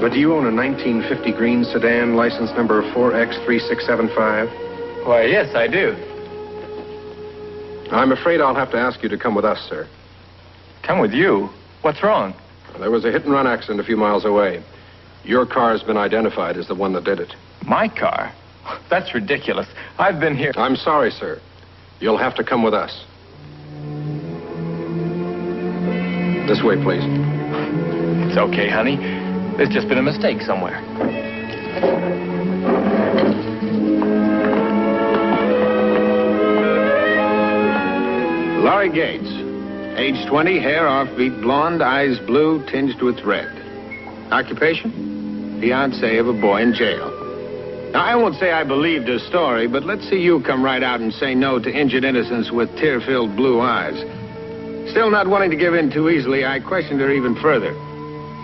But do you own a 1950 green sedan, license number 4X3675? Why, yes, I do. I'm afraid I'll have to ask you to come with us, sir. Come with you? What's wrong? There was a hit-and-run accident a few miles away. Your car has been identified as the one that did it. My car? That's ridiculous. I've been here. I'm sorry, sir. You'll have to come with us. This way, please. It's okay, honey. There's just been a mistake somewhere. Laurie Gates. Age 20, hair offbeat blonde, eyes blue, tinged with red. Occupation? Fiancé of a boy in jail. Now, I won't say I believed her story, but let's see you come right out and say no to injured innocence with tear-filled blue eyes. Still not wanting to give in too easily, I questioned her even further.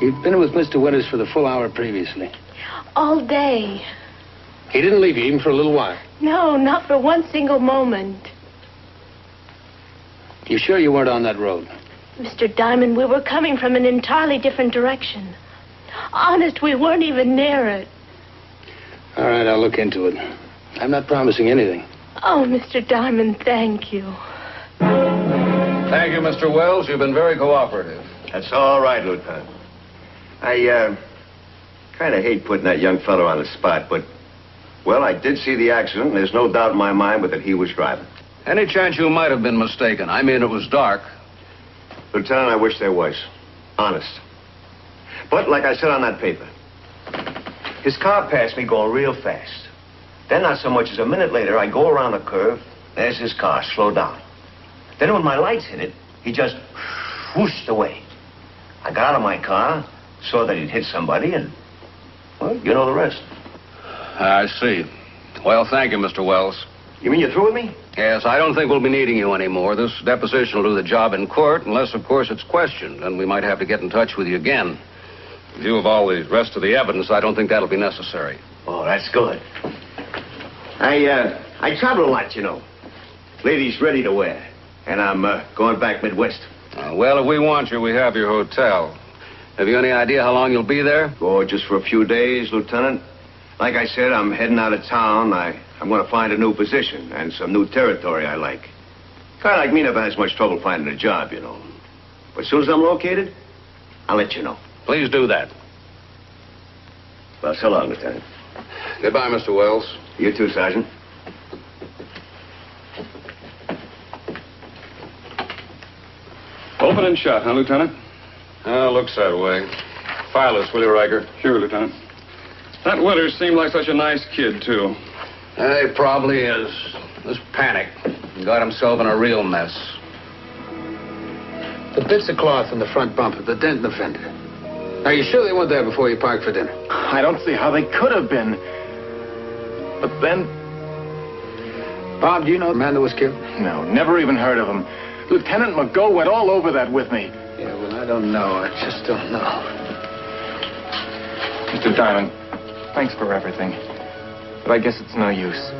You've been with Mr. Winters for the full hour previously. All day. He didn't leave you even for a little while. No, not for one single moment. You sure you weren't on that road? Mr. Diamond, we were coming from an entirely different direction. Honest, we weren't even near it. All right, I'll look into it. I'm not promising anything. Oh, Mr. Diamond, thank you. Thank you, Mr. Wells. You've been very cooperative. That's all right, Lieutenant. I, kind of hate putting that young fellow on the spot, but, well, I did see the accident, and there's no doubt in my mind but that he was driving. Any chance you might have been mistaken? I mean, it was dark. Lieutenant, I wish there was. Honest. But, like I said on that paper, his car passed me going real fast. Then, not so much as a minute later, I go around a curve. There's his car, slowed down. Then, when my lights hit it, he just whooshed away. I got out of my car, saw that he'd hit somebody, and, well, you know the rest. I see. Well, thank you, Mr. Wells. You mean you're through with me? Yes, I don't think we'll be needing you anymore. This deposition will do the job in court, unless, of course, it's questioned, and we might have to get in touch with you again. In view of all the rest of the evidence, I don't think that'll be necessary. Oh, that's good. I travel a lot, you know. Ladies ready to wear. And I'm going back Midwest. Well, if we want you, we have your hotel. Have you any idea how long you'll be there? Oh, just for a few days, Lieutenant. Like I said, I'm heading out of town. I'm going to find a new position and some new territory I like. Guy like me never has much trouble finding a job, you know. But as soon as I'm located, I'll let you know. Please do that. Well, so long, Lieutenant. Goodbye, Mr. Wells. You too, Sergeant. Open and shut, huh, Lieutenant? Looks that way. File this, will you, Riker? Sure, Lieutenant. That Winters seemed like such a nice kid, too. He probably is. This panic. He got himself in a real mess. The bits of cloth in the front bumper, the dent in the fender. Are you sure they weren't there before you parked for dinner? I don't see how they could have been. But then... Bob, do you know the man that was killed? No, never even heard of him. Lieutenant McGough went all over that with me. Yeah, well, I don't know. I just don't know. Mr. Diamond, thanks for everything. But I guess it's no use.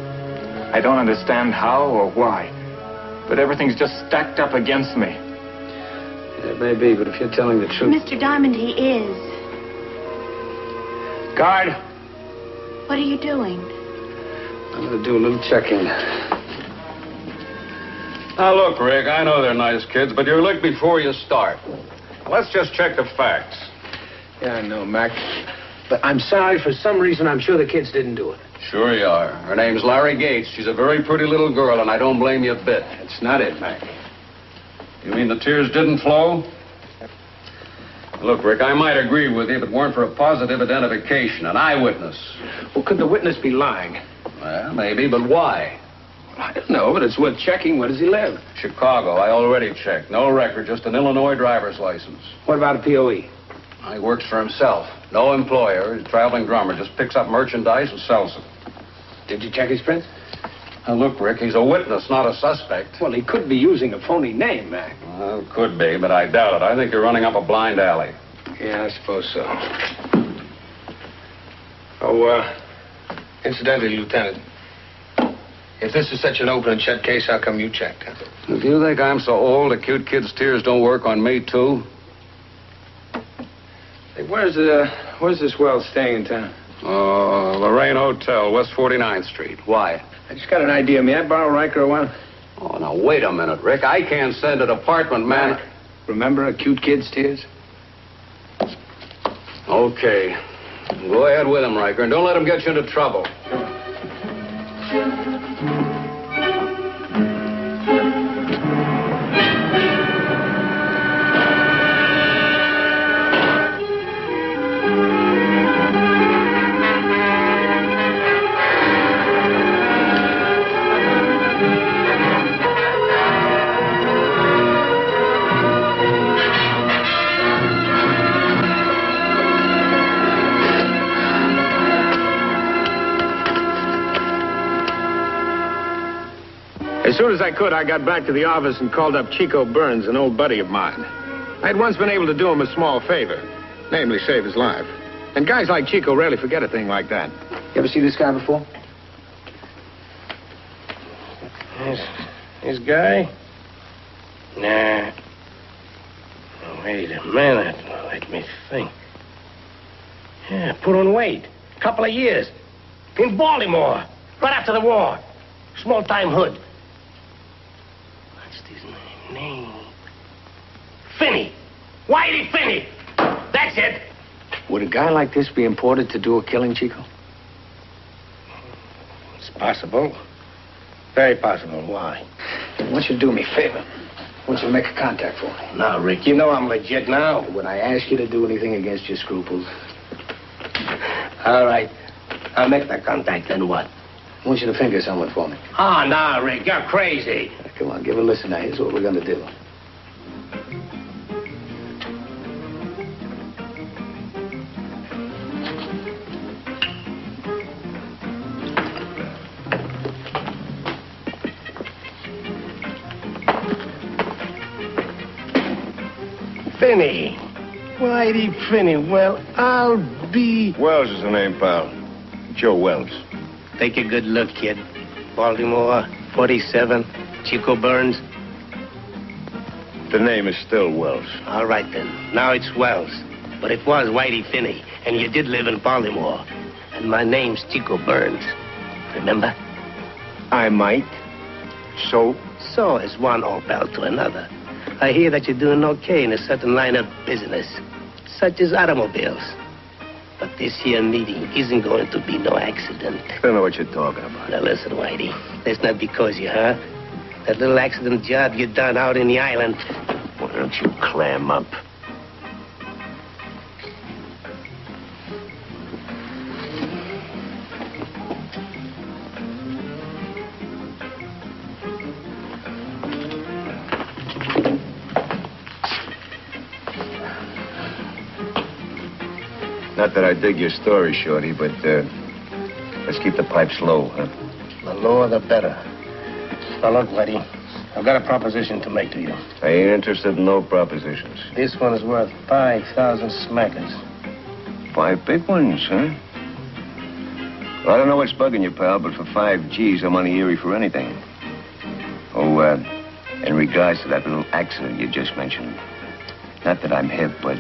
I don't understand how or why. But everything's just stacked up against me. It may be, but if you're telling the truth... Mr. Diamond, he is. Guard! What are you doing? I'm going to do a little checking. Now, look, Rick, I know they're nice kids, but you're licked before you start. Let's just check the facts. Yeah, I know, Mac. But I'm sorry, for some reason, I'm sure the kids didn't do it. Sure you are. Her name's Larry Gates. She's a very pretty little girl, and I don't blame you a bit. That's not it, Mac. You mean the tears didn't flow? Look, Rick, I might agree with you if it weren't for a positive identification, an eyewitness. Well, could the witness be lying? Well, maybe, but why? I don't know, but it's worth checking. Where does he live? Chicago. I already checked. No record, just an Illinois driver's license. What about a POE? He works for himself. No employer. He's a traveling drummer. Just picks up merchandise and sells it. Did you check his prints? Now, look, Rick, he's a witness, not a suspect. Well, he could be using a phony name, Mac. Well, could be, but I doubt it. I think you're running up a blind alley. Yeah, I suppose so. Oh, incidentally, Lieutenant, if this is such an open and shut case, how come you checked? Huh? If you think I'm so old, a cute kid's tears don't work on me, too. Hey, where's Where's this Wells staying in town? Lorraine Hotel, West 49th Street. Why? I just got an idea. May I borrow Riker a while? Oh, now, wait a minute, Rick. I can't send an apartment man... Mac, remember Acute Kid's Tears? Okay. Go ahead with him, Riker, and don't let him get you into trouble. As soon as I could, I got back to the office and called up Chico Burns, an old buddy of mine. I'd once been able to do him a small favor, namely save his life. And guys like Chico rarely forget a thing like that. You ever see this guy before? This guy? Nah. Wait a minute. Let me think. Yeah, put on weight. Couple of years. In Baltimore. Right after the war. Small-time hood. What's his name? Finney. Whitey Finney. That's it. Would a guy like this be imported to do a killing, Chico? It's possible. Very possible. Why? I want you to do me a favor. I want you to make a contact for me. Now, Rick, you know I'm legit now. When I ask you to do anything against your scruples, All right. I'll make the contact, then what? I want you to finger someone for me. Oh, no, Rick, you're crazy. Now, come on, give a listen now. Here's what we're going to do. Finney. Whitey Finney. Well, I'll be... Wells is the name, pal. Joe Wells. Take a good look, kid. Baltimore, 47, Chico Burns. The name is still Wells. All right, then. Now it's Wells. But it was Whitey Finney, and you did live in Baltimore. And my name's Chico Burns. Remember? I might. So? So is one old pal to another. I hear that you're doing okay in a certain line of business, such as automobiles. But this here meeting isn't going to be no accident. I don't know what you're talking about. Now listen, Whitey. That's not because you, huh? That little accident job you done out in the island. Why don't you clam up? Not that I dig your story, Shorty, but let's keep the pipes low, huh? The lower, the better. Now, look, Whitey, I've got a proposition to make to you. I ain't interested in no propositions. This one is worth 5,000 smackers. 5 big ones, huh? Well, I don't know what's bugging you, pal, but for 5 G's, I'm on the Erie for anything. Oh, in regards to that little accident you just mentioned, not that I'm hip, but,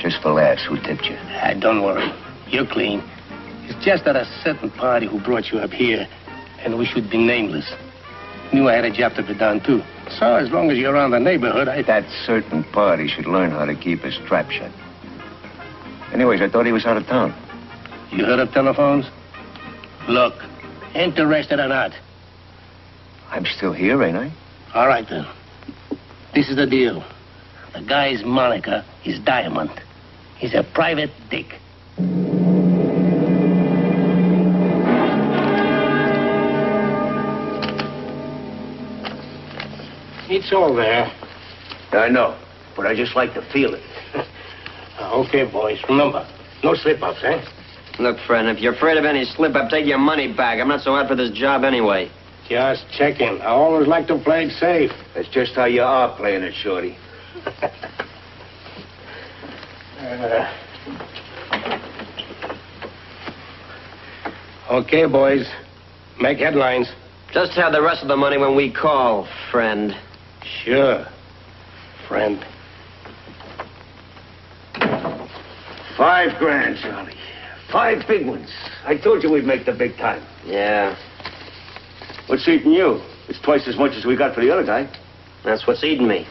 just for laughs, who tipped you? Don't worry. You're clean. It's just that a certain party who brought you up here, and we should be nameless, knew I had a job to be done, too. So as long as you're around the neighborhood, That certain party should learn how to keep his trap shut. Anyways, I thought he was out of town. You heard of telephones? Look, interested or not? I'm still here, ain't I? All right, then. This is the deal. The guy's moniker is Diamond. He's a private dick. It's all there. I know, but I just like to feel it. Okay, boys. Remember, no slip-ups, eh? Look, friend, if you're afraid of any slip-up, take your money back. I'm not so hot for this job anyway. Just checking. I always like to play it safe. That's just how you are playing it, Shorty. Okay, boys. Make headlines. Just have the rest of the money when we call, friend. Sure, friend. $5 grand, Charlie. 5 big ones. I told you we'd make the big time. Yeah. What's eating you? It's twice as much as we got for the other guy. That's what's eating me.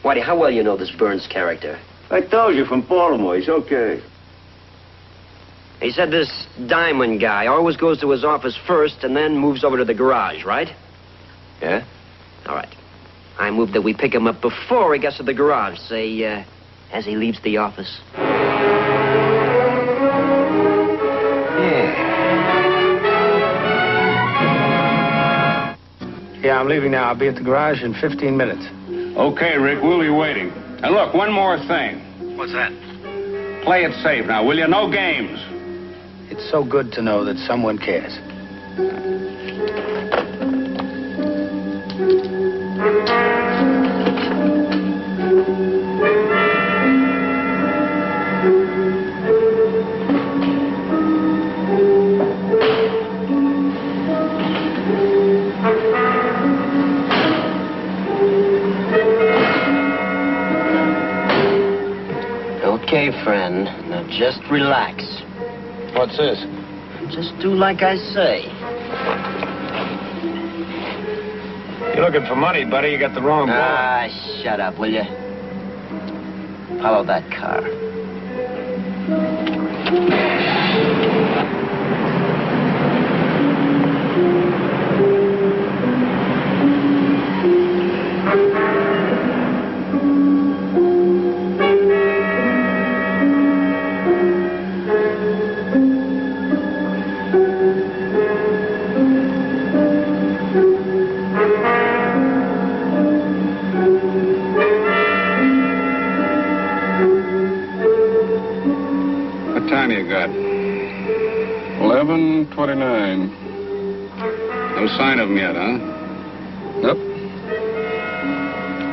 Whitey, how well you know this Burns character? I told you from Baltimore. He's okay. He said this Diamond guy always goes to his office first and then moves over to the garage, right? Yeah? All right. I move that we pick him up before he gets to the garage, say, as he leaves the office. Yeah, I'm leaving now. I'll be at the garage in 15 minutes. Okay, Rick, we'll be waiting. And look, one more thing. What's that? Play it safe now, will you? No games. It's so good to know that someone cares. Okay, friend. Now just relax. What's this? Just do like I say. You're looking for money, buddy. You got the wrong boy. Ah, shut up, will you? Follow that car. What time you got? 11:29. No sign of him yet, huh? Nope.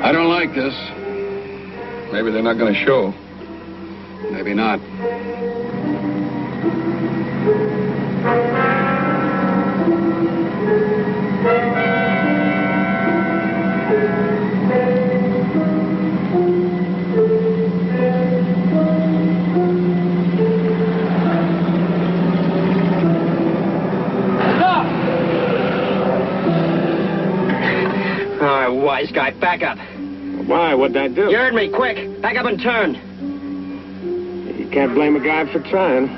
I don't like this. Maybe they're not going to show. Maybe not. Wise guy, back up. Why? What'd I do? You heard me. Quick. Back up and turn. You can't blame a guy for trying.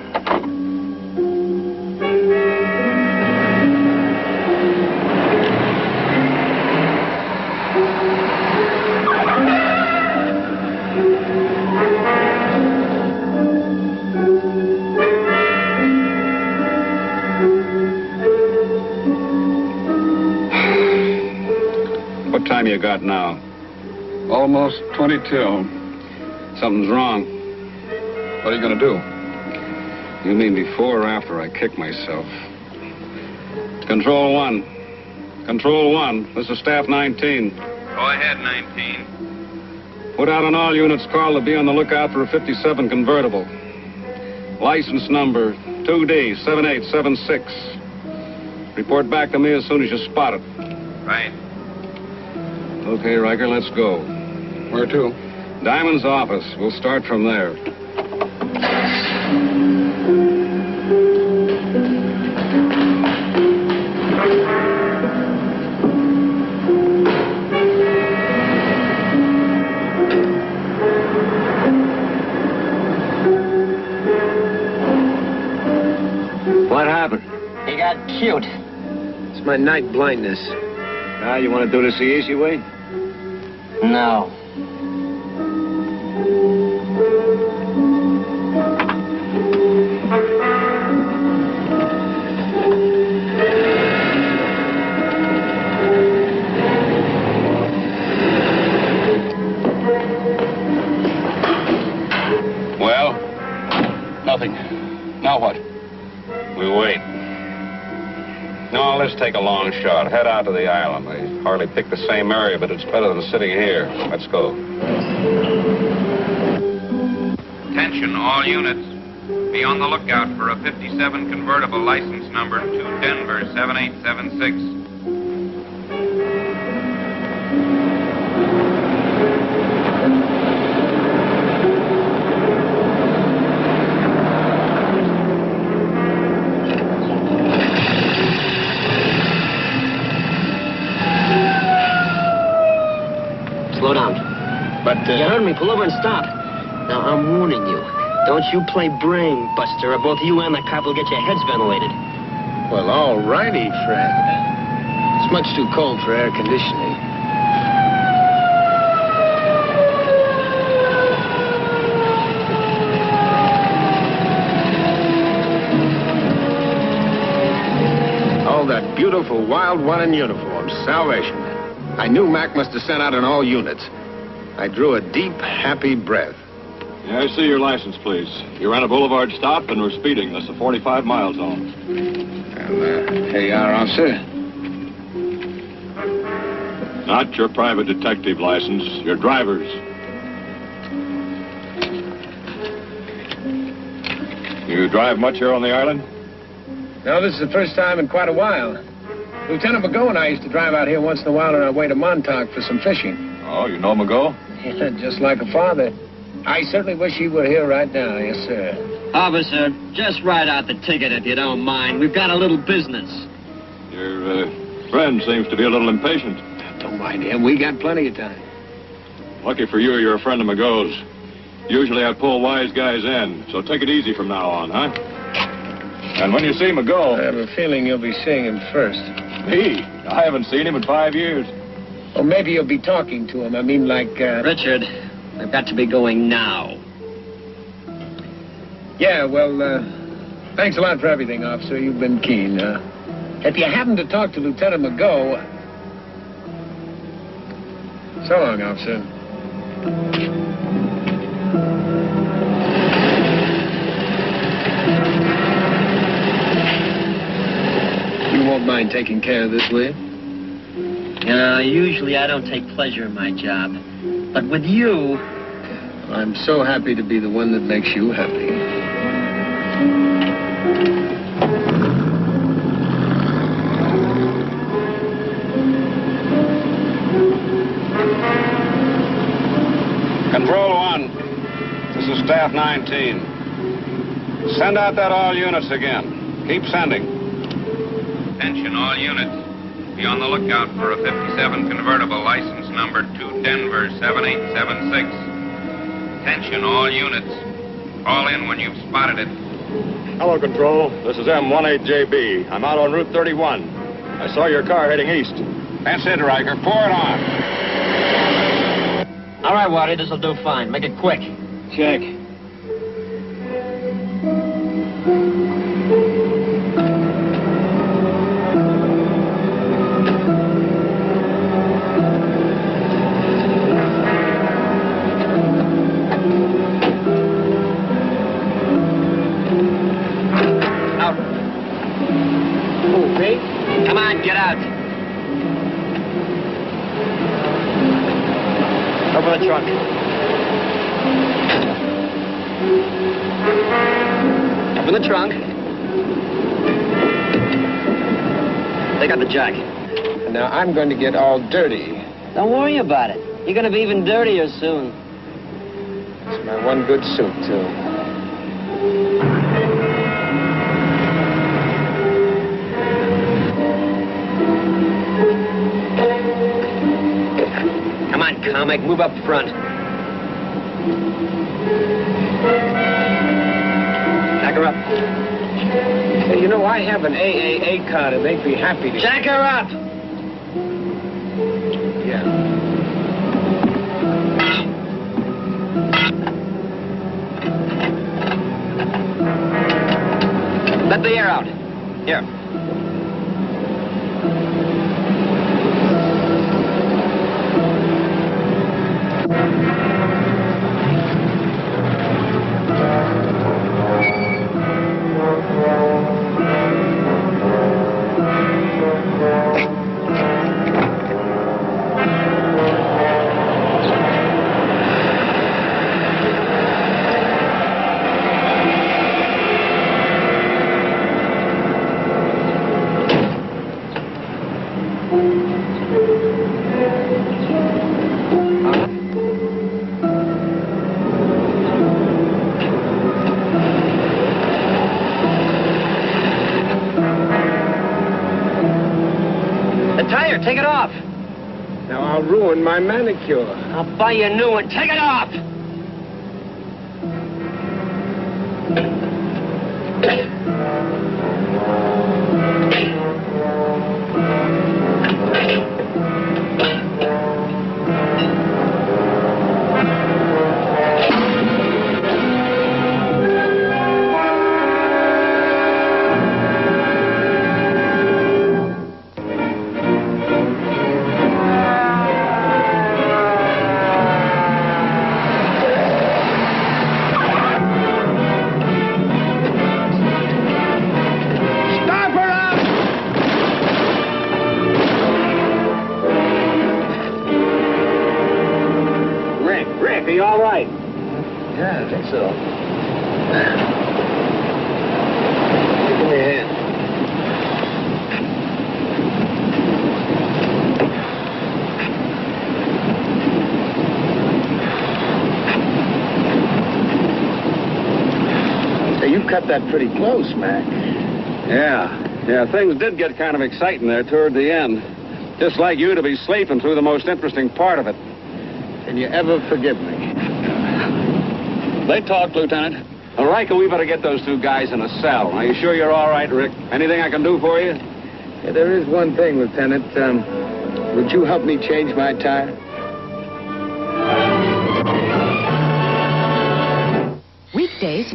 What time you got now? Almost 22. Something's wrong. What are you going to do? You mean before or after I kick myself? Control 1. Control 1. This is Staff 19. Go ahead, 19. Put out on all units, call to be on the lookout for a 57 convertible. License number 2D7876. Report back to me as soon as you spot it. Right. Okay, Riker, let's go. Where to? Diamond's office. We'll start from there. What happened? He got cute. It's my night blindness. Now, you want to do this the easy way? No. Well? Nothing. Now what? We wait. No, let's take a long shot. Head out to the island. They hardly pick the same area, but it's better than sitting here. Let's go. Attention, all units. Be on the lookout for a 57 convertible license number 2 Denver 7876. You heard me. Pull over and stop. Now, I'm warning you. Don't you play brain buster, or both you and the cop will get your heads ventilated. Well, all righty, Fred. It's much too cold for air conditioning. Oh, that beautiful wild one in uniform, Salvation. I knew Mac must have sent out in all units. I drew a deep, happy breath. Yeah, I see your license, please. You ran a boulevard stop and were speeding. That's a 45-mile zone. Well, here you are, officer. Not your private detective license, your driver's. You drive much here on the island? No, this is the first time in quite a while. Lieutenant McGowan and I used to drive out here once in a while on our way to Montauk for some fishing. Oh, you know McGowan? Yeah, just like a father. I certainly wish he were here right now, yes, sir. Officer, just write out the ticket if you don't mind. We've got a little business. Your friend seems to be a little impatient. Don't mind him. We got plenty of time. Lucky for you, you're a friend of McGowan's. Usually I pull wise guys in, so take it easy from now on, huh? And when you see McGowan... I have a feeling you'll be seeing him first. Me? I haven't seen him in 5 years. Or maybe you'll be talking to him. I mean, like, Richard, we've got to be going now. Yeah, well, thanks a lot for everything, officer. You've been keen. If you happen to talk to Lieutenant McGowan... So long, officer. You won't mind taking care of this, will you? Usually I don't take pleasure in my job. But with you... I'm so happy to be the one that makes you happy. Control 1. This is Staff 19. Send out that all units again. Keep sending. Attention all units. Be on the lookout for a 57 convertible license number 2 Denver 7876. Attention all units. Call in when you've spotted it. Hello, Control. This is M18JB. I'm out on Route 31. I saw your car heading east. That's it, Riker. Pour it on. All right, Waddy, this'll do fine. Make it quick. Check. Come on, get out. Open the trunk. Open the trunk. Take out the jack. And now I'm going to get all dirty. Don't worry about it. You're going to be even dirtier soon. It's my one good suit, too. Come on, comic, move up front. Jack her up. Hey, you know, I have an AAA card, and they'd be happy to... Jack her up! Yeah. Let the air out. Here. Now, I'll ruin my manicure. I'll buy you a new one. Take it off! Are you all right? Yeah, I think so. Give me a hand. Hey, you cut that pretty close, Mac. Yeah, things did get kind of exciting there toward the end. Just like you to be sleeping through the most interesting part of it. Can you ever forgive me? They talked, Lieutenant. All right, we better get those two guys in a cell. Are you sure you're all right, Rick? Anything I can do for you? Yeah, there is one thing, Lieutenant. Would you help me change my tire? Weekdays